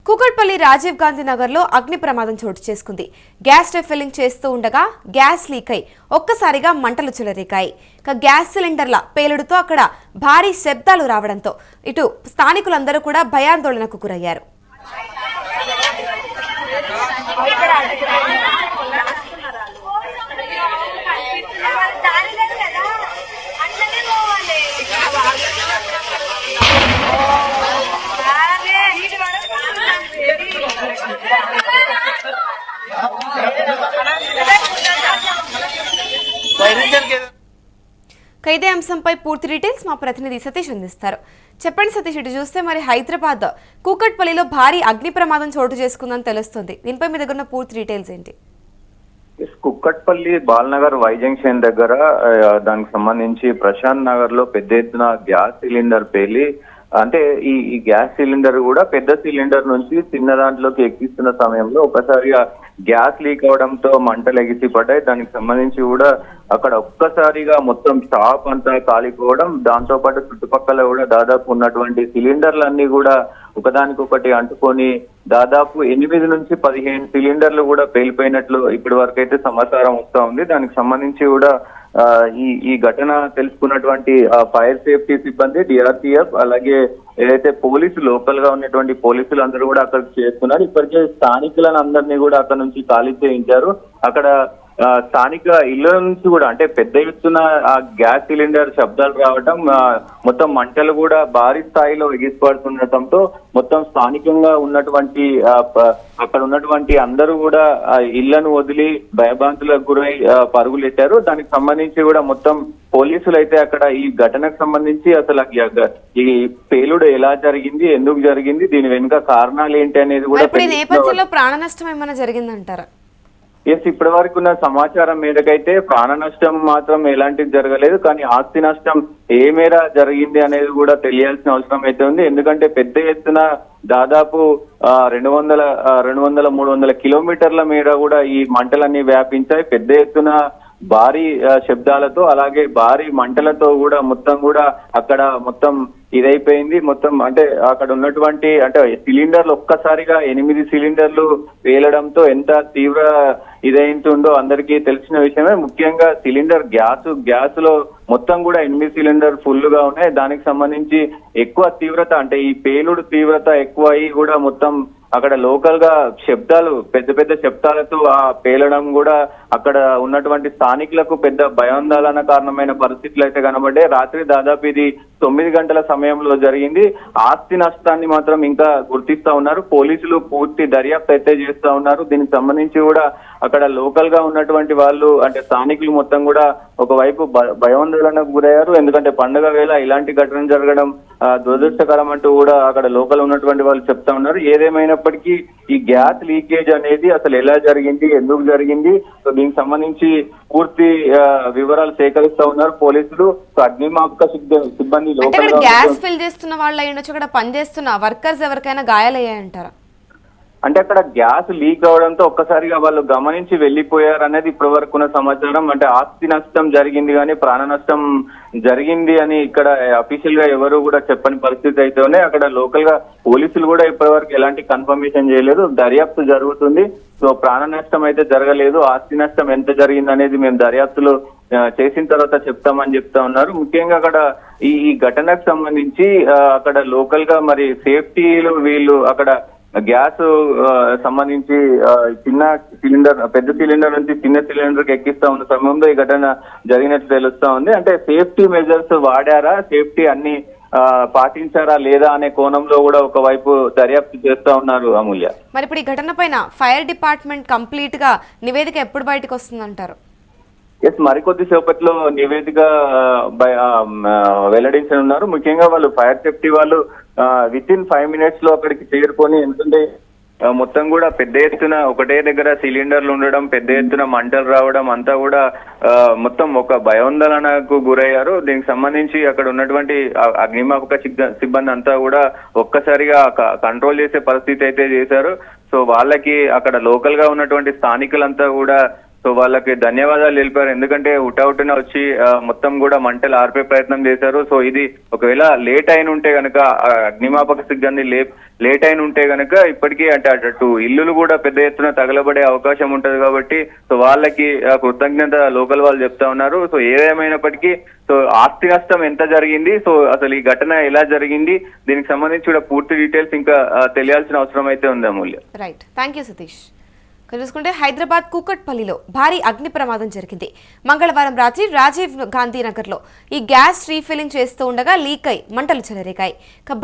కూకట్పల్లి రాజీవ్ గాంధీ నగర్ లో అగ్ని ప్రమాదం చోటు చేసుకుంది. గ్యాస్ ఫిల్లింగ్ చేస్తూ ఉండగా గ్యాస్ లీక్ అయి ఒక్కసారిగా మంటలు చెలరేగాయి. గ్యాస్ సిలిండర్ల పేలుడుతో అక్కడ భారీ శబ్దాలు రావడంతో ఇటు స్థానికులందరూ కూడా భయాందోళనకు గురయ్యారు. ఇదే అంశంపై పూర్తి డీటెయిల్స్ మా ప్రతినిధి సతీష్ అందిస్తారు. చెప్పండి సతీష్, ఇటు చూస్తే మరి హైదరాబాద్ కూకట్పల్లిలో భారీ అగ్ని ప్రమాదం చోటు చేసుకుందని తెలుస్తుంది. దీనిపై మీ దగ్గర ఉన్న పూర్తి డీటెయిల్స్ ఏంటి? కుక్కట్పల్లి బాలనగర్ వై జంక్షన్ దగ్గర దానికి సంబంధించి ప్రశాంత్ నగర్ లో పెద్ద ఎత్తున గ్యాస్ సిలిండర్ పేలి, అంటే ఈ గ్యాస్ సిలిండర్ కూడా పెద్ద సిలిండర్ నుంచి చిన్న దాంట్లోకి ఎక్కిస్తున్న సమయంలో ఒకసారిగా గ్యాస్ లీక్ అవడంతో మంటలు ఎగిసిపడ్డాయి. దానికి సంబంధించి కూడా అక్కడ ఒక్కసారిగా మొత్తం షాప్ అంతా కాలిపోవడం, దాంతో పాటు చుట్టుపక్కల కూడా దాదాపు ఉన్నటువంటి సిలిండర్లన్నీ కూడా ఒకదానికొకటి అంటుకొని దాదాపు 8 నుంచి 15 సిలిండర్లు కూడా పేలిపోయినట్లు ఇప్పటి వరకు అయితే సమాచారం వస్తా ఉంది. దానికి సంబంధించి కూడా ఈ ఘటన తెలుసుకున్నటువంటి ఫైర్ సేఫ్టీ సిబ్బంది, డిఆర్టీఎఫ్, అలాగే ఏదైతే పోలీసు లోకల్ గా ఉన్నటువంటి పోలీసులు అందరూ కూడా అక్కడికి చేరుకున్నారు. ఇప్పటికే స్థానికులను అందరినీ కూడా అక్కడ నుంచి ఖాళీ చేయించారు. అక్కడ స్థానిక ఇళ్ల నుంచి కూడా అంటే పెద్ద ఎత్తున ఆ గ్యాస్ సిలిండర్ శబ్దాలు రావటం, మొత్తం మంటలు కూడా భారీ స్థాయిలో ఎగిసిపడుతుండటంతో మొత్తం స్థానికంగా ఉన్నటువంటి అక్కడ ఉన్నటువంటి అందరూ కూడా ఇళ్లను వదిలి భయభ్రాంతులకు గురై పరుగులెట్టారు. దానికి సంబంధించి కూడా మొత్తం పోలీసులు అయితే అక్కడ ఈ ఘటనకు సంబంధించి అసలు ఈ పేలుడు ఎలా జరిగింది, ఎందుకు జరిగింది, దీని వెనుక కారణాలు ఏంటి అనేది కూడా నేపథ్యంలో ప్రాణ నష్టం ఏమైనా జరిగిందంటారా? ఇప్పటి వరకు ఉన్న సమాచారం మేరకైతే ప్రాణ నష్టం మాత్రం ఎలాంటిది జరగలేదు, కానీ ఆస్తి నష్టం ఏ మేర జరిగింది అనేది కూడా తెలియాల్సిన అవసరం అయితే ఉంది. ఎందుకంటే పెద్ద ఎత్తున దాదాపు 200-300 కిలోమీటర్ల మేర కూడా ఈ మంటలన్నీ వ్యాపించాయి. పెద్ద ఎత్తున భారీ శబ్దాలతో అలాగే భారీ మంటలతో కూడా మొత్తం కూడా అక్కడ మొత్తం ఇదైపోయింది. మొత్తం అంటే అక్కడ ఉన్నటువంటి అంటే సిలిండర్లు ఒక్కసారిగా 8 సిలిండర్లు పేలడంతో ఎంత తీవ్ర ఇదైతుందో అందరికీ తెలిసిన విషయమే. ముఖ్యంగా సిలిండర్ గ్యాస్ లో మొత్తం కూడా 8 సిలిండర్ ఫుల్ గా ఉన్నాయి. దానికి సంబంధించి ఎక్కువ తీవ్రత అంటే ఈ పేలుడు తీవ్రత ఎక్కువ అయ్యి కూడా మొత్తం అక్కడ లోకల్ గా శబ్దాలు పెద్ద శబ్దాలతో ఆ పేలడం కూడా అక్కడ ఉన్నటువంటి స్థానికులకు పెద్ద భయాందోళన కారణమైన పరిస్థితులు అయితే కనబడ్డాయి. రాత్రి దాదాపు ఇది 9 గంటల సమయంలో జరిగింది. ఆస్తి నష్టాన్ని మాత్రం ఇంకా గుర్తిస్తా ఉన్నారు. పోలీసులు పూర్తి దర్యాప్తు అయితే చేస్తా ఉన్నారు. దీనికి సంబంధించి కూడా అక్కడ లోకల్ గా ఉన్నటువంటి వాళ్ళు అంటే స్థానికులు మొత్తం కూడా ఒకవైపు భయాందోళనకు గురయ్యారు. ఎందుకంటే పండుగ వేళ ఇలాంటి ఘటన జరగడం దురదృష్టకరం అంటూ కూడా అక్కడ లోకల్ ఉన్నటువంటి వాళ్ళు చెప్తా ఉన్నారు. ఏదేమైనప్పటికీ ఈ గ్యాస్ లీకేజ్ అనేది అసలు ఎలా జరిగింది, ఎందుకు జరిగింది, సో దీనికి సంబంధించి పూర్తి వివరాలు సేకరిస్తా ఉన్నారు పోలీసులు. అగ్నిమాపక సిబ్బంది లోకల్ గ్యాస్ ఫిల్ చేస్తున్న వాళ్ళు అయ్యుండొచ్చు, అక్కడ పనిచేస్తున్న వర్కర్స్ ఎవరికైనా గాయాలయ్యాయంటారా? అంటే అక్కడ గ్యాస్ లీక్ అవడంతో ఒక్కసారిగా వాళ్ళు గమనించి వెళ్లిపోయారు అనేది ఇప్పటి వరకు ఉన్న సమాచారం. అంటే ఆస్తి నష్టం జరిగింది కానీ ప్రాణ నష్టం జరిగింది అని ఇక్కడ అఫీషియల్ గా ఎవరు కూడా చెప్పని పరిస్థితి అయితే ఉన్నాయి. అక్కడ లోకల్ గా పోలీసులు కూడా ఇప్పటి వరకు ఎలాంటి కన్ఫర్మేషన్ చేయలేదు. దర్యాప్తు జరుగుతుంది. సో ప్రాణ నష్టం అయితే జరగలేదు. ఆస్తి నష్టం ఎంత జరిగింది అనేది మేము దర్యాప్తులో చేసిన తర్వాత చెప్తామని చెప్తా ఉన్నారు. ముఖ్యంగా అక్కడ ఈ ఘటనకు సంబంధించి అక్కడ లోకల్ గా మరి సేఫ్టీలు వీళ్ళు అక్కడ గ్యాస్ సంబంధించి చిన్న సిలిండర్ పెద్ద సిలిండర్ నుంచి చిన్న సిలిండర్ కి ఎక్కిస్తా ఉన్న సమయంలో ఈ ఘటన జరిగినట్లు తెలుస్తా ఉంది. అంటే సేఫ్టీ మెజర్స్ వాడారా, సేఫ్టీ అన్ని పాటించారా లేదా అనే కోణంలో కూడా ఒకవైపు దర్యాప్తు చేస్తా ఉన్నారు అమూల్య. మరి ఇప్పుడు ఈ ఘటన పైన ఫైర్ డిపార్ట్మెంట్ కంప్లీట్ గా నివేదిక ఎప్పుడు బయటకు వస్తుందంటారు? మరికొద్ది సేపట్లో నివేదిక వెల్లడించనున్నారు. ముఖ్యంగా వాళ్ళు ఫైర్ సేఫ్టీ వాళ్ళు విత్ ఇన్ 5 minutes లో అక్కడికి చేరుకొని, ఎందుకంటే మొత్తం కూడా పెద్ద ఎత్తున ఒకటే దగ్గర సిలిండర్లు ఉండడం, పెద్ద ఎత్తున మంటలు రావడం అంతా కూడా మొత్తం ఒక భయాందోళనకు గురయ్యారు. దీనికి సంబంధించి అక్కడ ఉన్నటువంటి అగ్నిమాపక సిబ్బంది అంతా కూడా ఒక్కసారిగా కంట్రోల్ చేసే పరిస్థితి అయితే చేశారు. సో వాళ్ళకి అక్కడ లోకల్ గా ఉన్నటువంటి స్థానికులంతా కూడా సో వాళ్ళకి ధన్యవాదాలు తెలిపారు. ఎందుకంటే ఉటౌటున వచ్చి మొత్తం కూడా మంటలు ఆర్పే ప్రయత్నం చేశారు. సో ఇది ఒకవేళ లేట్ అయిన ఉంటే గనక అగ్నిమాపక సిబ్బంది లేట్ అయిన ఉంటే గనక ఇప్పటికీ అంటే అటు ఇల్లులు కూడా పెద్ద ఎత్తున తగలబడే అవకాశం ఉంటది కాబట్టి సో వాళ్ళకి కృతజ్ఞత లోకల్ వాళ్ళు చెప్తా ఉన్నారు. సో ఏదేమైనప్పటికీ సో ఆస్తి నష్టం ఎంత జరిగింది, సో అసలు ఈ ఘటన ఎలా జరిగింది, దీనికి సంబంధించి కూడా పూర్తి డీటెయిల్స్ ఇంకా తెలియాల్సిన అవసరం అయితే ఉంది Amulya. Right, thank you Satish. చూసుకుంటే హైదరాబాద్ కూకట్పల్లిలో భారీ అగ్ని ప్రమాదం జరిగింది. మంగళవారం రాత్రి రాజీవ్ గాంధీ నగర్లో ఈ గ్యాస్ రీఫిల్లింగ్ చేస్తూ ఉండగా లీక్ అయి మంటలు చెలరేగాయి.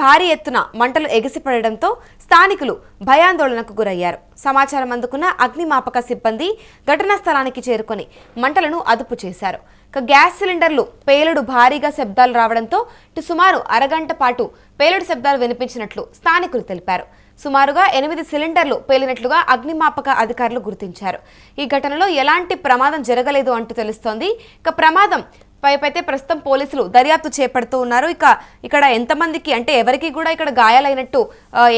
భారీ ఎత్తున మంటలు ఎగిసిపడడంతో స్థానికులు భయాందోళనకు గురయ్యారు. సమాచారం అందుకున్న అగ్నిమాపక సిబ్బంది ఘటనా స్థలానికి చేరుకొని మంటలను అదుపు చేశారు. గ్యాస్ సిలిండర్లు పేలుడు భారీగా శబ్దాలు రావడంతో సుమారు అరగంట పాటు పేలుడు శబ్దాలు వినిపించినట్లు స్థానికులు తెలిపారు. సుమారుగా 8 సిలిండర్లు పేలినట్లుగా అగ్నిమాపక అధికారులు గుర్తించారు. ఈ ఘటనలో ఎలాంటి ప్రమాదం జరగలేదు అంటూ తెలుస్తోంది. ప్రమాదం పైపైతే ప్రస్తుతం పోలీసులు దర్యాప్తు చేపడుతూ ఉన్నారు. ఇక్కడ ఎంతమందికి అంటే ఎవరికి కూడా ఇక్కడ గాయాలైనట్టు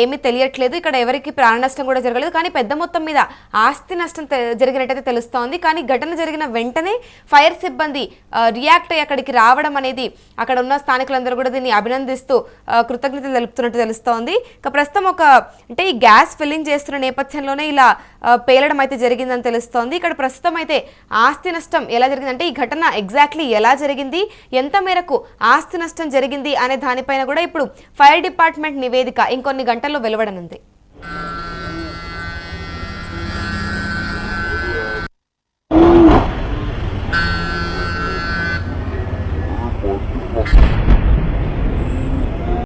ఏమీ తెలియట్లేదు. ఇక్కడ ఎవరికి ప్రాణ నష్టం కూడా జరగలేదు. కానీ పెద్ద మొత్తం మీద ఆస్తి నష్టం జరిగినట్టయితే తెలుస్తోంది. కానీ ఘటన జరిగిన వెంటనే ఫైర్ సిబ్బంది రియాక్ట్ అయ్యి అక్కడికి రావడం అనేది అక్కడ ఉన్న స్థానికులందరూ కూడా దీన్ని అభినందిస్తూ కృతజ్ఞతలు తెలుపుతున్నట్టు తెలుస్తోంది. ప్రస్తుతం అంటే ఈ గ్యాస్ ఫిల్లింగ్ చేస్తున్న నేపథ్యంలోనే ఇలా పేలడం అయితే జరిగిందని తెలుస్తోంది. ఇక్కడ ప్రస్తుతం అయితే ఆస్తి నష్టం ఎలా జరిగిందంటే ఈ ఘటన ఎగ్జాక్ట్లీ ఎలా జరిగింది, ఎంత మేరకు ఆస్తి నష్టం జరిగింది అనే దానిపైన కూడా ఇప్పుడు ఫైర్ డిపార్ట్మెంట్ నివేదిక ఇంకొన్ని గంటల్లో వెలువడనుంది.